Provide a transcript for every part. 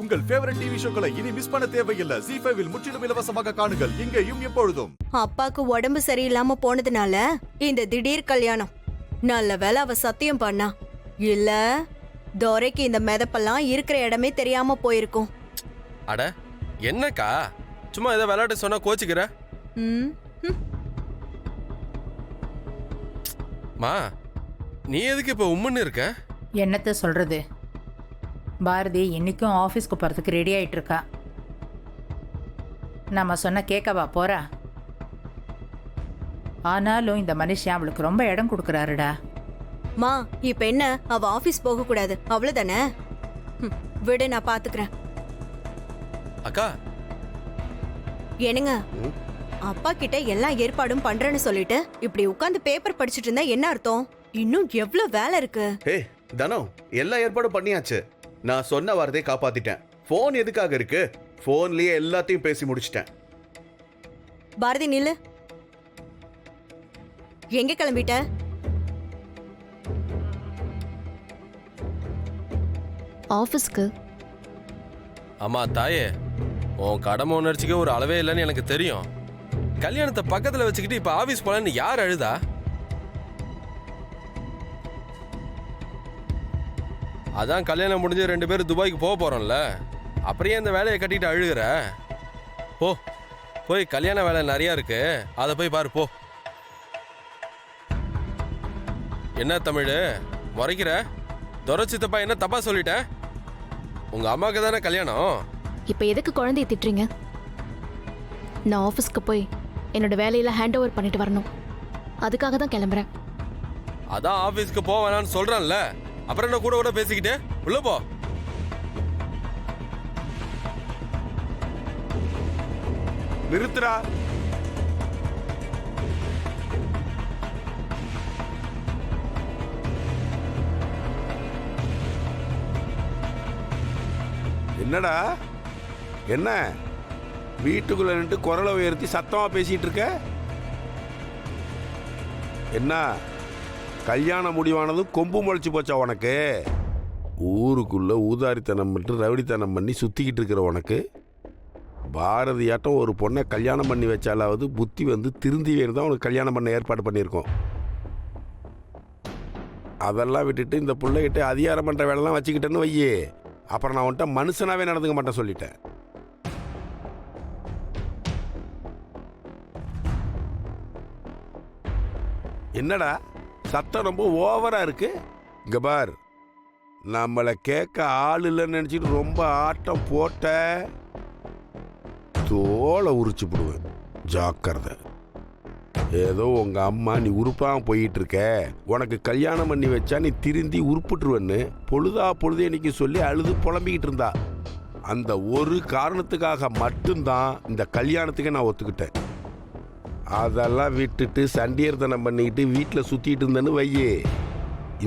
உங்கள் favourite TV ஷோக்களை இனி miss பண்ண தேவையில்லை. ZEE5 இல் முற்றிலும் இலவசமாக காணுங்கள், இங்கேயும் எப்பொழுதும். அப்பாக்கு உடம்பு சரியில்லாம போனதுனால இந்த திடீர் கல்யாணம். நல்ல வேளை அவ சத்தியம் பண்ணா, இல்ல தோரைக்கு இந்த மெதப்பெல்லாம் இருக்கிற இடமே தெரியாம போயிருக்கும். அட என்னக்கா சும்மா ஏதோ விளையாட்டு சொன்னா கோச்சிக்கிற? ம், ம். மா நீ எதுக்கு இப்ப உம்முன்னு இருக்க? என்னத்த சொல்றது, பாரதி இன்னைக்கும் ஆஃபீஸ்க்கு போகிறதுக்கு ரெடி ஆயிட்டு இருக்கா. நம்ம சொன்ன கேட்கவா போறா? ஆனாலும் இந்த மனுஷன் அவளுக்கு ரொம்ப இடம் கொடுக்குறாருடா. மா இப்ப என்ன, அவ ஆபீஸ் போக கூடாது அவ்வளவுதானே? விடு, நான் பாத்துக்கிறேன். அக்கா என்னங்க, அப்பா கிட்ட எல்லா ஏற்பாடும் பண்றேன்னு சொல்லிட்டு இப்படி உட்கார்ந்து பேப்பர் படிச்சிட்டு இருந்தா என்ன அர்த்தம்? இன்னும் எவ்வளவு வேலை இருக்கு. ஏய் தனோ, எல்லா ஏற்பாடும் பண்ணியாச்சு. நான் சொன்ன வார்த்தையை காப்பாத்திட்டேன். போன் எதுக்காக இருக்கு? போன்லயே எல்லாத்தையும் பேசி முடிச்சிட்டேன். பாரதி நில்லு. எங்க கிளம்பிட்ட? ஆஃபீஸ்க்கு. அம்மா தாயே, உன் கடமை உணர்ச்சிக்கு ஒரு அளவே இல்லைன்னு எனக்கு தெரியும். கல்யாணத்தை பக்கத்துல வச்சுக்கிட்டு இப்ப ஆபீஸ் போலான்னு யார் அழுதா? அதான் கல்யாணம் முடிஞ்சு 2 பேரும் துபாய்க்கு போக போறோம்ல, அப்படியே இந்த வேலையை கட்டிட்டு அழுகிற. போ போய் கல்யாண வேலை நிறைய இருக்கு, அதை போய் பாரு போ. என்ன தமிழ் முறைக்கிற? துரைச்சித்தப்பா என்ன தப்பா சொல்லிட்டேன்? உங்க அம்மாவுக்கு தானே கல்யாணம். இப்போ எதுக்கு குழந்தைய திட்டுறீங்க? நான் ஆஃபீஸ்க்கு போய் என்னோட வேலையில ஹேண்ட் ஓவர் பண்ணிட்டு வரணும். அதுக்காக தான் கிளம்புறேன். அதான் ஆபீஸ்க்கு போக வேணாம்னு சொல்றான்ல, அப்புறம் என்ன கூட கூட பேசிக்கிட்டு உள்ள போ. நிறுத்துடா. என்னடா என்ன வீட்டுக்குள்ள நின்று குரலை உயர்த்தி சத்தமா பேசிட்டு இருக்க? என்ன கல்யாணம் முடிவானதும் கொம்பு முளைச்சு போச்சா உனக்கு? ஊருக்குள்ள ஊதாரித்தனம் மட்டும் ரவுடித்தனம் பண்ணி சுத்திக்கிட்டு இருக்கிற உனக்கு பாரதியாட்டம் ஒரு பொண்ணை கல்யாணம் பண்ணி வச்சாலாவது புத்தி வந்து திருந்தி வேணும் தான் உனக்கு கல்யாணம் பண்ண ஏற்பாடு பண்ணியிருக்கோம். அதெல்லாம் விட்டுட்டு இந்த பிள்ளைகிட்ட அதிகாரம் பண்ணுற வேலைலாம் வச்சுக்கிட்டேன்னு வையே, அப்புறம் நான் உன்ட்ட மனுஷனாவே நடந்துக்க மாட்டேன் சொல்லிட்டேன். என்னடா சத்தம் ரொம்ப ஓவரா இருக்கு? இங்க பார், நம்மளை கேட்க ஆள் இல்லைன்னு நினைச்சிட்டு ரொம்ப ஆட்டம் போட்ட தோலை உரிச்சு போடுவேன், ஜாக்கிரதை. ஏதோ உங்க அம்மா நீ உருப்பாம போயிட்டு இருக்க, உனக்கு கல்யாணம் பண்ணி வச்சா நீ திருந்தி உருப்பிட்டுருவன்னு பொழுதா பொழுதேனிக்கு சொல்லி அழுது புலம்பிக்கிட்டு இருந்தா. அந்த ஒரு காரணத்துக்காக மட்டும்தான் இந்த கல்யாணத்துக்கு நான் ஒத்துக்கிட்டேன். அதெல்லாம் விட்டுட்டு சண்டியர்தனம் பண்ணிக்கிட்டு வீட்டில் சுத்திட்டு இருந்தேன்னு வையே,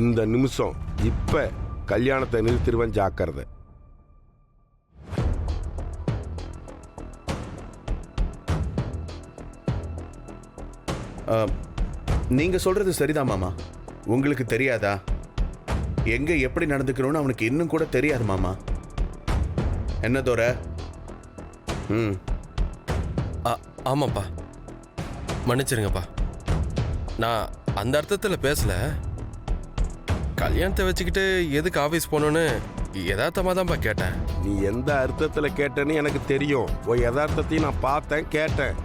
இந்த நிமிஷம் இப்ப கல்யாணத்தை நிறுத்திடுவேன், ஜாக்கிரதை. நீங்க சொல்றது சரிதான் மாமா. உங்களுக்கு தெரியாதா? எங்க எப்படி நடந்துக்கணும்னு அவனுக்கு இன்னும் கூட தெரியாது மாமா. என்ன தோற? ஆமாப்பா, மன்னிச்சிருங்கப்பா. நான் அந்த அர்த்தத்தில் பேசல. கல்யாணத்தை வச்சுக்கிட்டு எதுக்கு ஆஃபீஸ் போகணுன்னு யதார்த்தமாக தான்ப்பா கேட்டேன். நீ எந்த அர்த்தத்தில் கேட்டேன்னு எனக்கு தெரியும். உன் யதார்த்தத்தையும் நான் பார்த்தேன், கேட்டேன்.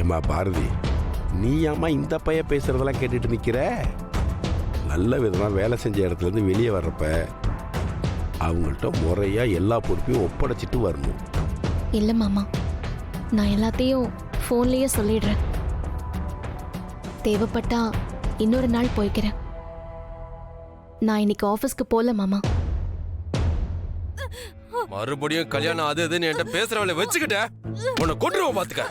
ஏம்மா பாரதி, நீ ஏம்மா இந்த பைய பேசுறதெல்லாம் கேட்டுட்டு நிற்கிற? நல்ல விதமாக வேலை செஞ்ச இடத்துலேருந்து வெளியே வர்றப்ப அவங்கள்ட்ட முறையாக எல்லா பொறுப்பையும் ஒப்படைச்சிட்டு வரணும். இல்லை மாமா, நான் எல்லாத்தையும் ஃபோன்லேயே சொல்லிடுறேன். தேவைப்பட்டா இன்னொரு நாள் போய்க்கிறேன். நான் இன்னைக்கு ஆஃபீஸ்க்கு போகல மாமா. மறுபடியும் கல்யாணம் அது இதுன்னு என்கிட்ட பேசுறவளை வச்சுக்கிட்ட உன்னை கொட்டுருவோம் பார்த்துக்க.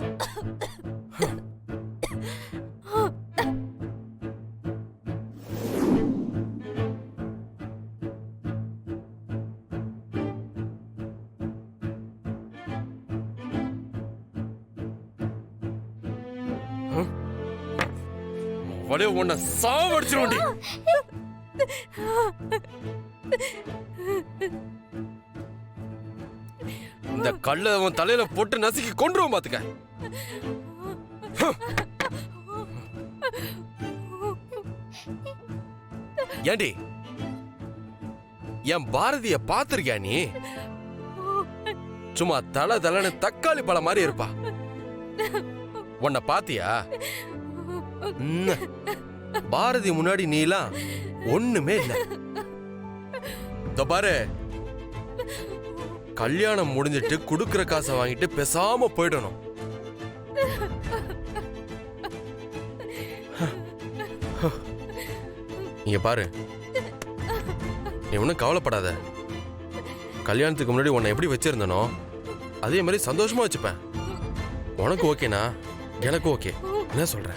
உன்னை சாவடிச்சிருவோண்டி. இந்த கல்ல அவன் தலையில போட்டு நசுக்கி கொன்றுவோம் பாத்துக்க. ஏண்டி என் பாரதிய பாத்திருக்கியா நீ? சும்மா தலை தலைன்னு தக்காளி பழம் மாதிரி இருப்பா. உன்னை பாத்தியா? பாரதி முன்னாடி நீலாம் ஒண்ணுமே இல்ல. இதோ பாரு, கல்யாணம் முடிஞ்சிட்டு குடுக்கிற காசை வாங்கிட்டு பேசாம போயிடணும். இங்க பாரு, நீ ஒன்னும் கவலைப்படாத. கல்யாணத்துக்கு முன்னாடி உன்னை எப்படி வச்சிருந்தனோ அதே மாதிரி சந்தோஷமா வச்சுப்பேன். உனக்கு ஓகேனா எனக்கு ஓகே. என்ன சொல்ற?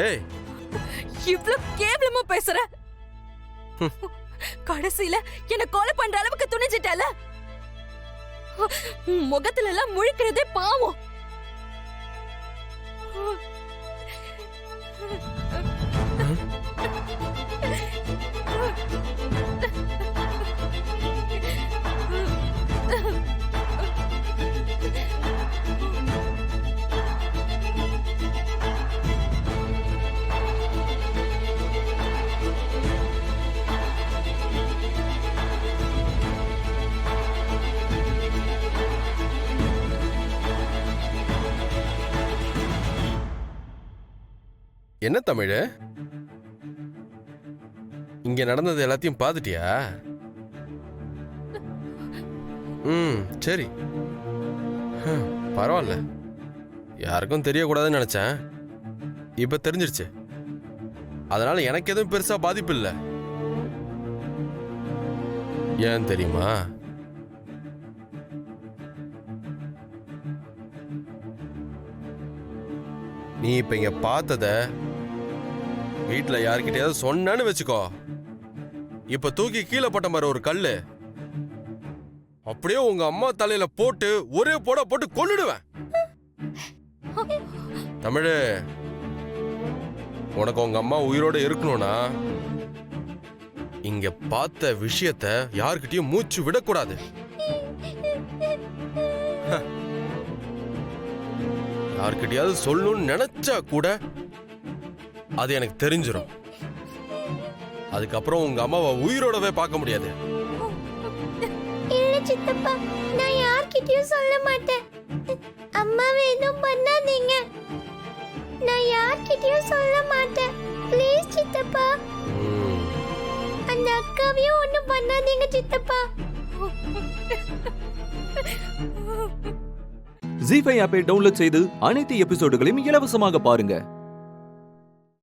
ஏய், இவ்ளோ கேவலமா பேசுற. கடைசியில என்ன கொலை பண்ற அளவுக்கு துணிஞ்சிட்டல. முகத்துல எல்லாம் முழிக்கிறதே பாவம். என்ன தமிழ், இங்க நடந்தது எல்லாத்தையும் பார்த்துட்டியா? சரி, பரவாயில்ல. யாருக்கும் தெரியக்கூடாதுன்னு நினைச்சேன், இப்ப தெரிஞ்சிருச்சு. அதனால எனக்கு எதுவும் பெருசா பாதிப்பு இல்லை. ஏன் தெரியுமா? நீ இப்ப இங்க பார்த்தத வீட்டுல யார்கிட்டயாவது சொன்னேன்னு வச்சுக்கோ, இப்ப தூக்கி கீழே போட்ட மாதிரி ஒரு கல்லு அப்படியே உங்க அம்மா தலையில போட்டு ஒரே போட்டு கொன்னுடுவேன். தமிழு, உனக்கு உங்க அம்மா உயிரோட இருக்கணும்னா இங்க பார்த்த விஷயத்த யார்கிட்டயும் மூச்சு விடக்கூடாது. யார்கிட்டயாவது சொல்லணும்னு நினைச்சா கூட அது எனக்கு தெரிஞ்சிடும். அதுக்கப்புறம் உங்க அம்மாவை உயிரோடவே பார்க்க முடியாது. இல்ல சித்தப்பா, நான் யார்கிட்டயும் சொல்ல மாட்டேன். அம்மாவை எதுவும் பண்ணாதீங்க. நான் யார்கிட்டயும் சொல்ல மாட்டேன். ப்ளீஸ் சித்தப்பா. அந்த அக்காவையும் ஒண்ணும் பண்ணாதீங்க சித்தப்பா. ஜீ5 ஆப்பை டவுன்லோட் செய்து அனைத்து எபிசோடுகளையும் இலவசமாக பாருங்க.